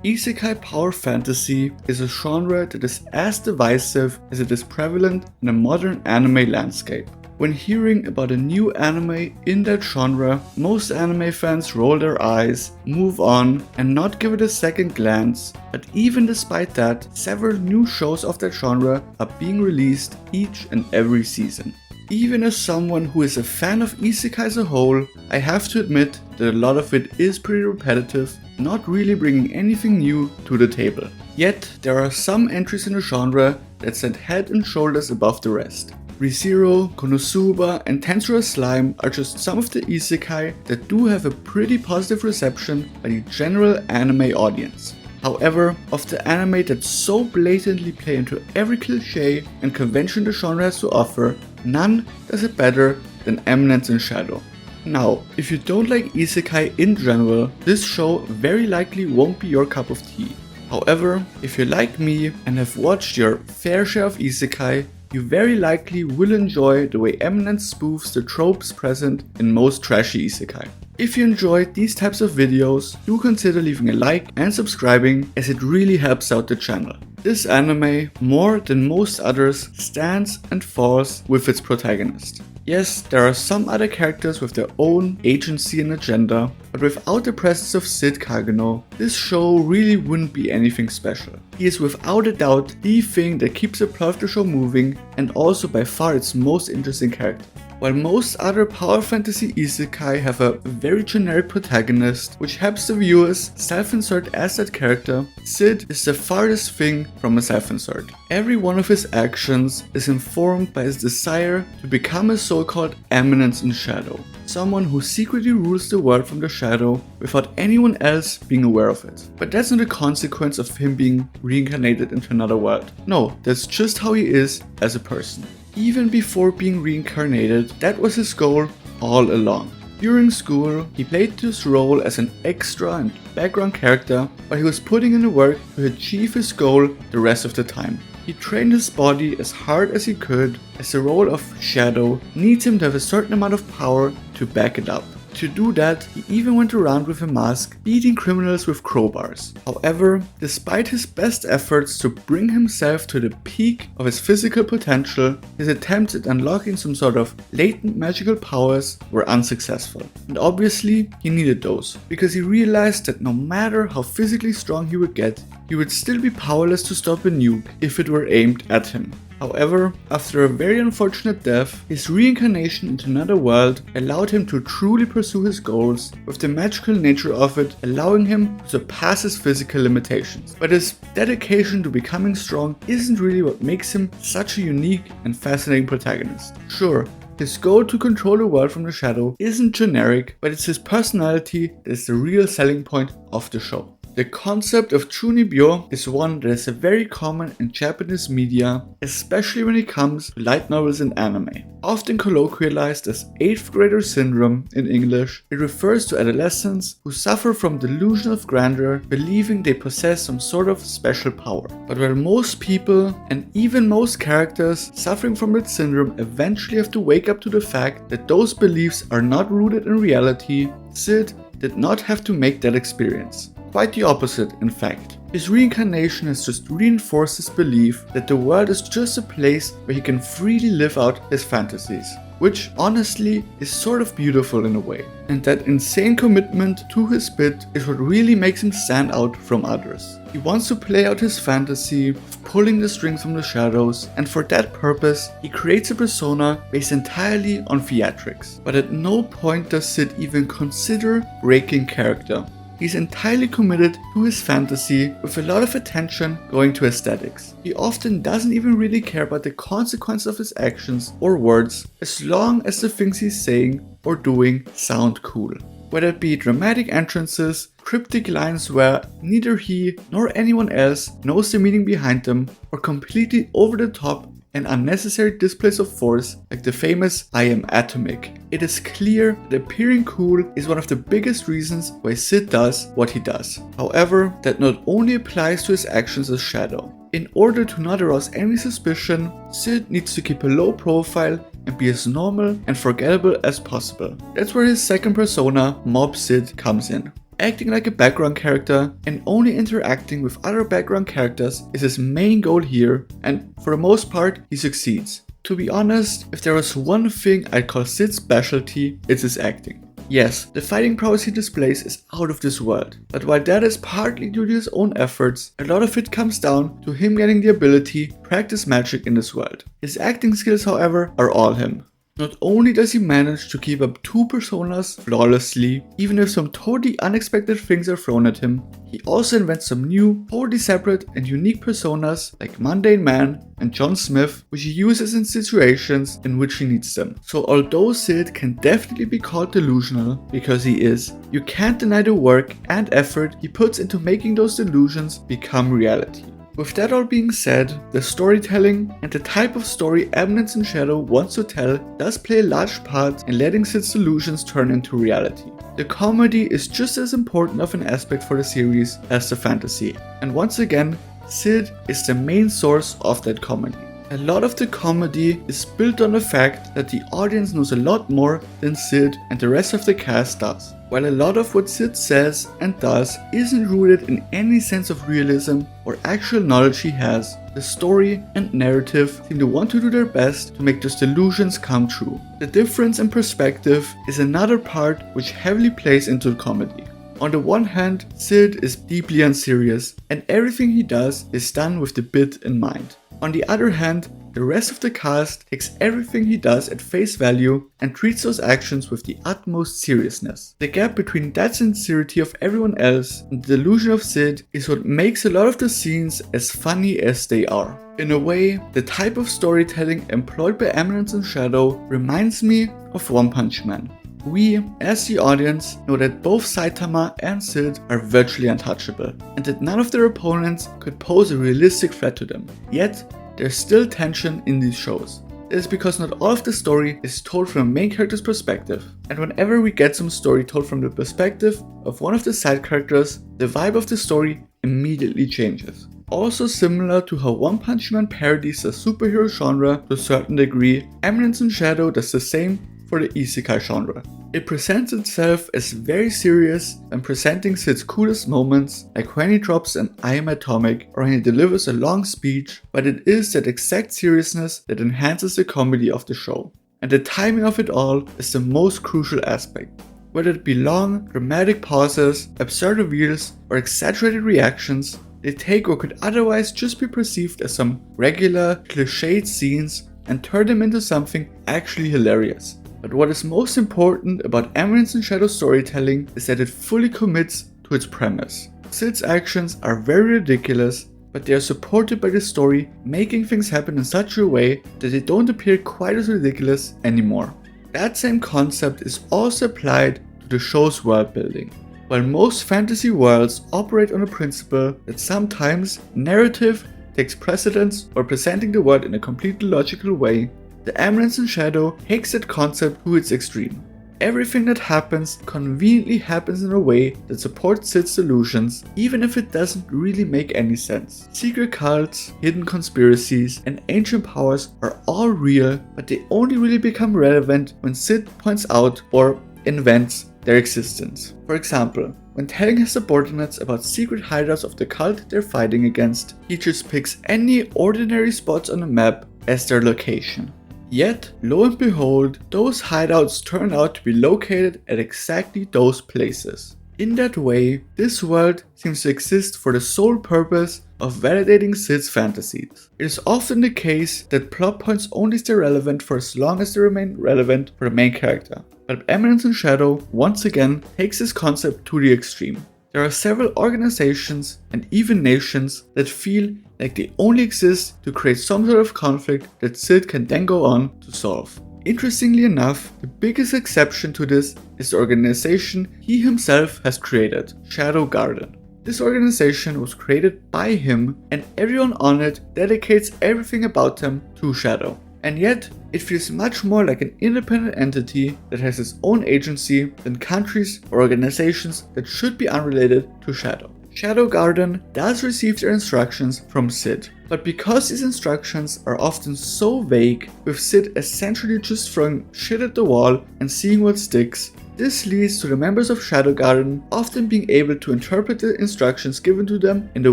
Isekai power fantasy is a genre that is as divisive as it is prevalent in the modern anime landscape. When hearing about a new anime in that genre, most anime fans roll their eyes, move on, and not give it a second glance, but even despite that, several new shows of that genre are being released each and every season. Even as someone who is a fan of isekai as a whole, I have to admit that a lot of it is pretty repetitive, not really bringing anything new to the table. Yet, there are some entries in the genre that stand head and shoulders above the rest. ReZero, Konosuba, and Tensura Slime are just some of the isekai that do have a pretty positive reception by the general anime audience. However, of the anime that so blatantly play into every cliché and convention the genre has to offer, none does it better than Eminence in Shadow. Now, if you don't like isekai in general, this show very likely won't be your cup of tea. However, if you're like me and have watched your fair share of isekai, you very likely will enjoy the way Eminence spoofs the tropes present in most trashy isekai. If you enjoyed these types of videos, do consider leaving a like and subscribing, as it really helps out the channel. This anime, more than most others, stands and falls with its protagonist. Yes, there are some other characters with their own agency and agenda, but without the presence of Cid Kagenou, this show really wouldn't be anything special. He is without a doubt the thing that keeps the plot of the show moving, and also by far its most interesting character. While most other power fantasy isekai have a very generic protagonist, which helps the viewers self-insert as that character, Cid is the farthest thing from a self-insert. Every one of his actions is informed by his desire to become a so-called Eminence in Shadow, someone who secretly rules the world from the shadow without anyone else being aware of it. But that's not a consequence of him being reincarnated into another world. No, that's just how he is as a person. Even before being reincarnated, that was his goal all along. During school, he played this role as an extra and background character, but he was putting in the work to achieve his goal the rest of the time. He trained his body as hard as he could, as the role of Shadow needs him to have a certain amount of power to back it up. To do that, he even went around with a mask, beating criminals with crowbars. However, despite his best efforts to bring himself to the peak of his physical potential, his attempts at unlocking some sort of latent magical powers were unsuccessful. And obviously, he needed those, because he realized that no matter how physically strong he would get, he would still be powerless to stop a nuke if it were aimed at him. However, after a very unfortunate death, his reincarnation into another world allowed him to truly pursue his goals, with the magical nature of it allowing him to surpass his physical limitations. But his dedication to becoming strong isn't really what makes him such a unique and fascinating protagonist. Sure, his goal to control the world from the shadow isn't generic, but it's his personality that is the real selling point of the show. The concept of chunibyo is one that is very common in Japanese media, especially when it comes to light novels and anime. Often colloquialized as 8th grader syndrome in English, it refers to adolescents who suffer from delusion of grandeur, believing they possess some sort of special power. But while most people, and even most characters suffering from that syndrome, eventually have to wake up to the fact that those beliefs are not rooted in reality, Cid did not have to make that experience. Quite the opposite, in fact. His reincarnation has just reinforced his belief that the world is just a place where he can freely live out his fantasies, which honestly is sort of beautiful in a way. And that insane commitment to his bit is what really makes him stand out from others. He wants to play out his fantasy of pulling the strings from the shadows, and for that purpose, he creates a persona based entirely on theatrics. But at no point does Cid even consider breaking character. He's entirely committed to his fantasy, with a lot of attention going to aesthetics. He often doesn't even really care about the consequence of his actions or words, as long as the things he's saying or doing sound cool. Whether it be dramatic entrances, cryptic lines where neither he nor anyone else knows the meaning behind them, or completely over the top and unnecessary displays of force like the famous "I am atomic." It is clear that appearing cool is one of the biggest reasons why Cid does what he does. However, that not only applies to his actions as Shadow. In order to not arouse any suspicion, Cid needs to keep a low profile and be as normal and forgettable as possible. That's where his second persona, Mob Cid, comes in. Acting like a background character and only interacting with other background characters is his main goal here, and for the most part he succeeds. To be honest, if there was one thing I'd call Cid's specialty, it's his acting. Yes, the fighting prowess he displays is out of this world, but while that is partly due to his own efforts, a lot of it comes down to him getting the ability to practice magic in this world. His acting skills, however, are all him. Not only does he manage to keep up two personas flawlessly, even if some totally unexpected things are thrown at him, he also invents some new, totally separate and unique personas like Mundane Man and John Smith, which he uses in situations in which he needs them. So although Cid can definitely be called delusional, because he is, you can't deny the work and effort he puts into making those delusions become reality. With that all being said, the storytelling and the type of story Eminence and Shadow wants to tell does play a large part in letting Cid's delusions turn into reality. The comedy is just as important of an aspect for the series as the fantasy, and once again, Cid is the main source of that comedy. A lot of the comedy is built on the fact that the audience knows a lot more than Cid and the rest of the cast does. While a lot of what Cid says and does isn't rooted in any sense of realism or actual knowledge he has, the story and narrative seem to want to do their best to make those delusions come true. The difference in perspective is another part which heavily plays into the comedy. On the one hand, Cid is deeply unserious and everything he does is done with the bit in mind. On the other hand, the rest of the cast takes everything he does at face value and treats those actions with the utmost seriousness. The gap between that sincerity of everyone else and the delusion of Cid is what makes a lot of the scenes as funny as they are. In a way, the type of storytelling employed by Eminence and Shadow reminds me of One Punch Man. We, as the audience, know that both Saitama and Cid are virtually untouchable, and that none of their opponents could pose a realistic threat to them. Yet, there's still tension in these shows. This is because not all of the story is told from the main character's perspective, and whenever we get some story told from the perspective of one of the side characters, the vibe of the story immediately changes. Also similar to how One Punch Man parodies the superhero genre to a certain degree, Eminence and Shadow does the same for the isekai genre. It presents itself as very serious and presenting Cid's coolest moments, like when he drops an I am atomic or when he delivers a long speech, but it is that exact seriousness that enhances the comedy of the show. And the timing of it all is the most crucial aspect. Whether it be long, dramatic pauses, absurd reveals, or exaggerated reactions, they take what could otherwise just be perceived as some regular, cliched scenes and turn them into something actually hilarious. But what is most important about Eminence and Shadow storytelling is that it fully commits to its premise. Cid's actions are very ridiculous, but they are supported by the story, making things happen in such a way that they don't appear quite as ridiculous anymore. That same concept is also applied to the show's world building. While most fantasy worlds operate on the principle that sometimes narrative takes precedence or presenting the world in a completely logical way, the Eminence and Shadow takes that concept to its extreme. Everything that happens conveniently happens in a way that supports Cid's delusions, even if it doesn't really make any sense. Secret cults, hidden conspiracies, and ancient powers are all real, but they only really become relevant when Cid points out or invents their existence. For example, when telling his subordinates about secret hideouts of the cult they're fighting against, he just picks any ordinary spots on the map as their location. Yet, lo and behold, those hideouts turn out to be located at exactly those places. In that way, this world seems to exist for the sole purpose of validating Cid's fantasies. It is often the case that plot points only stay relevant for as long as they remain relevant for the main character. But Eminence and Shadow once again takes this concept to the extreme. There are several organizations and even nations that feel like they only exist to create some sort of conflict that Cid can then go on to solve. Interestingly enough, the biggest exception to this is the organization he himself has created, Shadow Garden. This organization was created by him, and everyone on it dedicates everything about them to Shadow. And yet, it feels much more like an independent entity that has its own agency than countries or organizations that should be unrelated to Shadow. Shadow Garden does receive their instructions from Cid, but because these instructions are often so vague, with Cid essentially just throwing shit at the wall and seeing what sticks, This leads to the members of Shadow Garden often being able to interpret the instructions given to them in the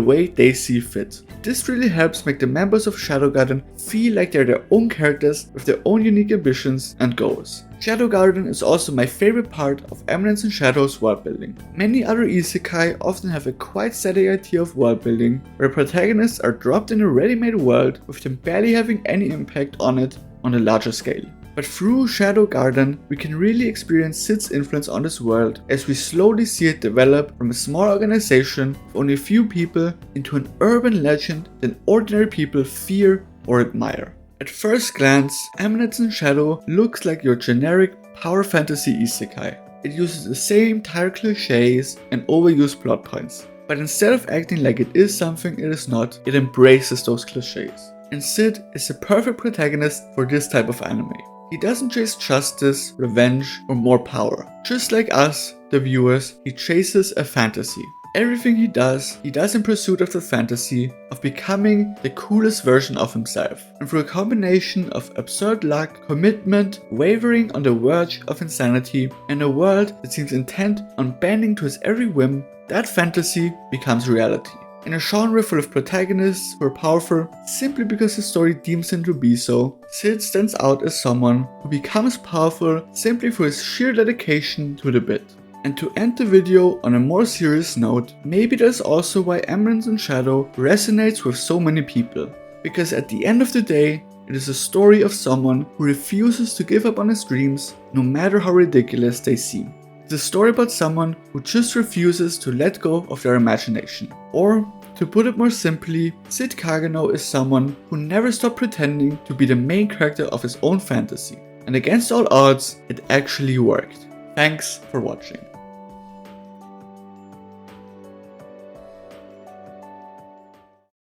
way they see fit. This really helps make the members of Shadow Garden feel like they're their own characters with their own unique ambitions and goals. Shadow Garden is also my favorite part of Eminence and Shadow's worldbuilding. Many other isekai often have a quite static idea of worldbuilding, where protagonists are dropped in a ready-made world with them barely having any impact on it on a larger scale. But through Shadow Garden, we can really experience Cid's influence on this world as we slowly see it develop from a small organization of only a few people into an urban legend that ordinary people fear or admire. At first glance, Eminence and Shadow looks like your generic power fantasy isekai. It uses the same tired clichés and overused plot points. But instead of acting like it is something it is not, it embraces those clichés. And Cid is the perfect protagonist for this type of anime. He doesn't chase justice, revenge, or more power. Just like us, the viewers, he chases a fantasy. Everything he does in pursuit of the fantasy of becoming the coolest version of himself. And through a combination of absurd luck, commitment, wavering on the verge of insanity, and a world that seems intent on bending to his every whim, that fantasy becomes reality. In a genre full of protagonists who are powerful simply because the story deems them to be so, Cid stands out as someone who becomes powerful simply for his sheer dedication to the bit. And to end the video on a more serious note, maybe that's also why Eminence and Shadow resonates with so many people. Because at the end of the day, it is a story of someone who refuses to give up on his dreams, no matter how ridiculous they seem. It's a story about someone who just refuses to let go of their imagination. Or, to put it more simply, Cid Kagenou is someone who never stopped pretending to be the main character of his own fantasy. And against all odds, it actually worked. Thanks for watching.